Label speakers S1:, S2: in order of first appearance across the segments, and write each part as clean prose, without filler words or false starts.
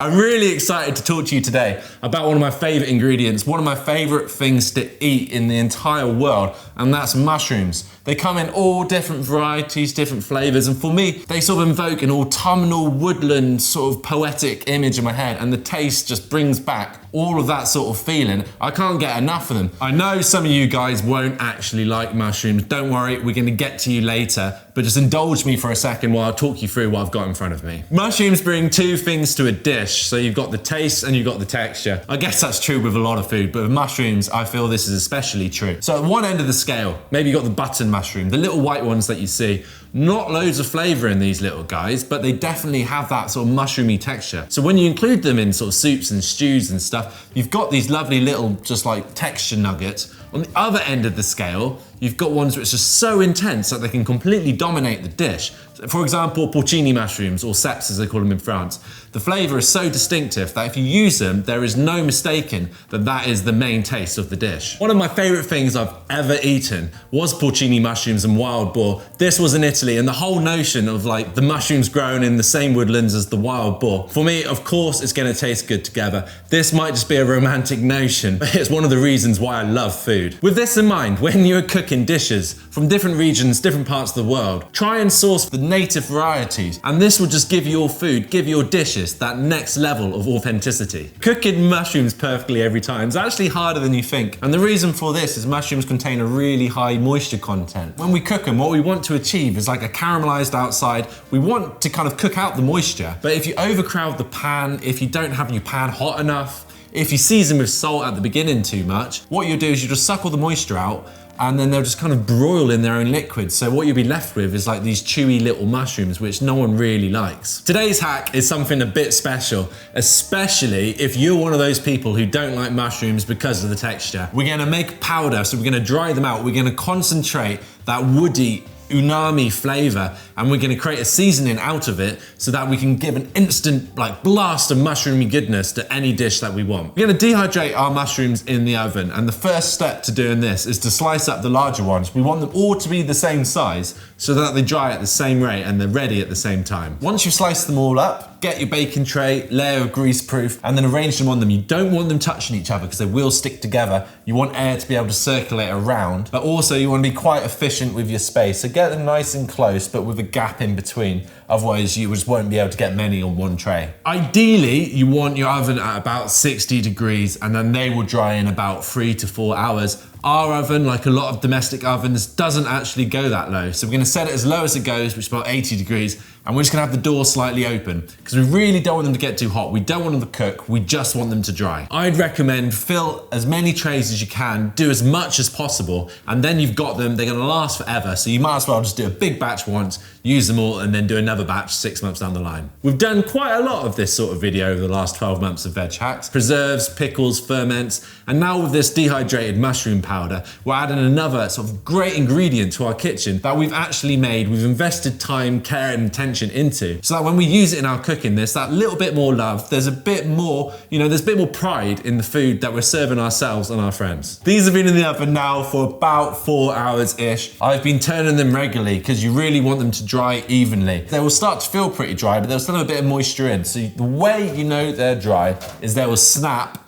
S1: I'm really excited to talk to you today about one of my favourite ingredients, one of my favourite things to eat in the entire world, and that's mushrooms. They come in all different varieties, different flavours, and for me, they sort of invoke an autumnal woodland sort of poetic image in my head, and the taste just brings back all of that sort of feeling. I can't get enough of them. I know some of you guys won't actually like mushrooms. Don't worry, we're gonna get to you later, but just indulge me for a second while I talk you through what I've got in front of me. Mushrooms bring two things to a dish. So you've got the taste and you've got the texture. I guess that's true with a lot of food, but with mushrooms, I feel this is especially true. So at one end of the scale, maybe you've got the button mushroom, the little white ones that you see. Not loads of flavour in these little guys, but they definitely have that sort of mushroomy texture. So when you include them in sort of soups and stews and stuff, you've got these lovely little just like texture nuggets. On the other end of the scale, you've got ones which are so intense that they can completely dominate the dish. For example, porcini mushrooms, or ceps as they call them in France. The flavour is so distinctive that if you use them, there is no mistaking that that is the main taste of the dish. One of my favourite things I've ever eaten was porcini mushrooms and wild boar. This was in Italy, and the whole notion of like the mushrooms grown in the same woodlands as the wild boar. For me, of course, it's going to taste good together. This might just be a romantic notion, but it's one of the reasons why I love food. With this in mind, when you're cooking dishes from different regions, different parts of the world, try and source the native varieties, and this will just give your food, give your dishes that next level of authenticity. Cooking mushrooms perfectly every time is actually harder than you think, and the reason for this is mushrooms contain a really high moisture content. When we cook them, what we want to achieve is like a caramelized outside. We want to kind of cook out the moisture, but if you overcrowd the pan, if you don't have your pan hot enough, if you season with salt at the beginning too much, what you'll do is you just suck all the moisture out, and then they'll just kind of broil in their own liquid. So what you'll be left with is like these chewy little mushrooms, which no one really likes. Today's hack is something a bit special, especially if you're one of those people who don't like mushrooms because of the texture. We're gonna make powder, so we're gonna dry them out. We're gonna concentrate that woody, umami flavor, and we're going to create a seasoning out of it so that we can give an instant like blast of mushroomy goodness to any dish that we want. We're going to dehydrate our mushrooms in the oven, and the first step to doing this is to slice up the larger ones. We want them all to be the same size so that they dry at the same rate and they're ready at the same time. Once you've sliced them all up, get your baking tray, layer of grease proof, and then arrange them on them. You don't want them touching each other because they will stick together. You want air to be able to circulate around, but also you want to be quite efficient with your space. So get them nice and close, but with a gap in between. Otherwise, you just won't be able to get many on one tray. Ideally, you want your oven at about 60 degrees, and then they will dry in about 3 to 4 hours. Our oven, like a lot of domestic ovens, doesn't actually go that low. So we're gonna set it as low as it goes, which is about 80 degrees, and we're just gonna have the door slightly open because we really don't want them to get too hot. We don't want them to cook, we just want them to dry. I'd recommend fill as many trays as you can, do as much as possible, and then you've got them, they're gonna last forever. So you might as well just do a big batch once, use them all, and then do another batch 6 months down the line. We've done quite a lot of this sort of video over the last 12 months of Veg Hacks. Preserves, pickles, ferments, and now with this dehydrated mushroom powder, we're adding another sort of great ingredient to our kitchen that we've actually made, we've invested time, care, and attention into, so that when we use it in our cooking, there's that little bit more love, there's a bit more, there's a bit more pride in the food that we're serving ourselves and our friends. These have been in the oven now for about 4 hours-ish. I've been turning them regularly because you really want them to dry evenly. They will start to feel pretty dry, but they'll still have a bit of moisture in. So the way you know they're dry is they will snap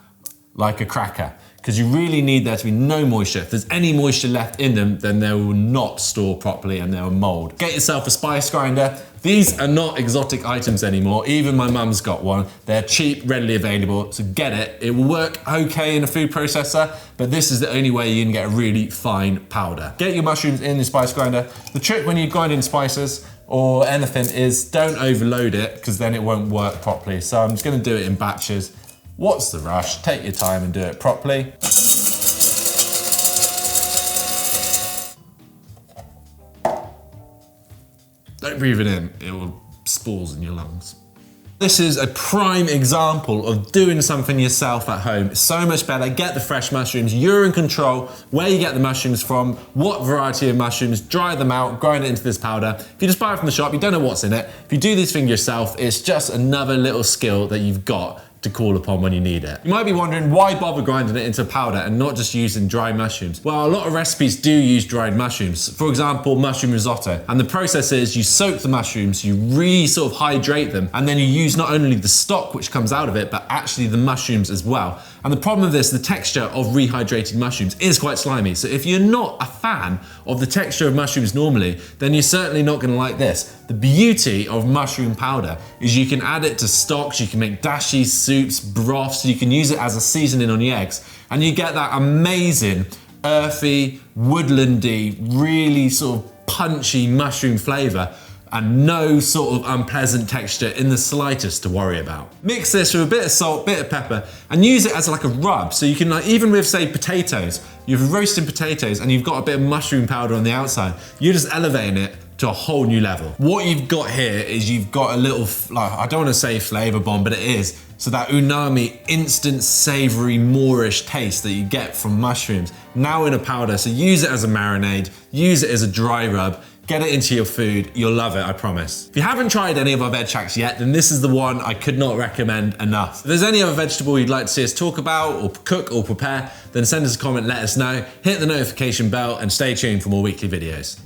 S1: like a cracker, because you really need there to be no moisture. If there's any moisture left in them, then they will not store properly and they'll mold. Get yourself a spice grinder. These are not exotic items anymore. Even my mum's got one. They're cheap, readily available, so get it. It will work okay in a food processor, but this is the only way you can get a really fine powder. Get your mushrooms in the spice grinder. The trick when you're grinding spices or anything is don't overload it, because then it won't work properly. So I'm just gonna do it in batches. What's the rush? Take your time and do it properly. Don't breathe it in, it will spores in your lungs. This is a prime example of doing something yourself at home. It's so much better. Get the fresh mushrooms. You're in control where you get the mushrooms from, what variety of mushrooms, dry them out, grind it into this powder. If you just buy it from the shop, you don't know what's in it. If you do this thing yourself, it's just another little skill that you've got to call upon when you need it. You might be wondering why bother grinding it into powder and not just using dried mushrooms? Well, a lot of recipes do use dried mushrooms. For example, mushroom risotto. And the process is you soak the mushrooms, you sort of hydrate them, and then you use not only the stock which comes out of it, but actually the mushrooms as well. And the problem with this, the texture of rehydrated mushrooms is quite slimy. So if you're not a fan of the texture of mushrooms normally, then you're certainly not gonna like this. The beauty of mushroom powder is you can add it to stocks, you can make dashies, soups, broths, you can use it as a seasoning on your eggs, and you get that amazing, earthy, woodlandy, really sort of punchy mushroom flavour, and no sort of unpleasant texture in the slightest to worry about. Mix this with a bit of salt, bit of pepper, and use it as like a rub. So you can, like, even with, say, potatoes, you're roasting potatoes and you've got a bit of mushroom powder on the outside, you're just elevating it to a whole new level. What you've got here is you've got a little, like, I don't want to say flavour bomb, but it is. So that umami, instant savoury Moorish taste that you get from mushrooms, now in a powder. So use it as a marinade, use it as a dry rub, get it into your food, you'll love it, I promise. If you haven't tried any of our veg hacks yet, then this is the one I could not recommend enough. If there's any other vegetable you'd like to see us talk about, or cook, or prepare, then send us a comment, let us know, hit the notification bell, and stay tuned for more weekly videos.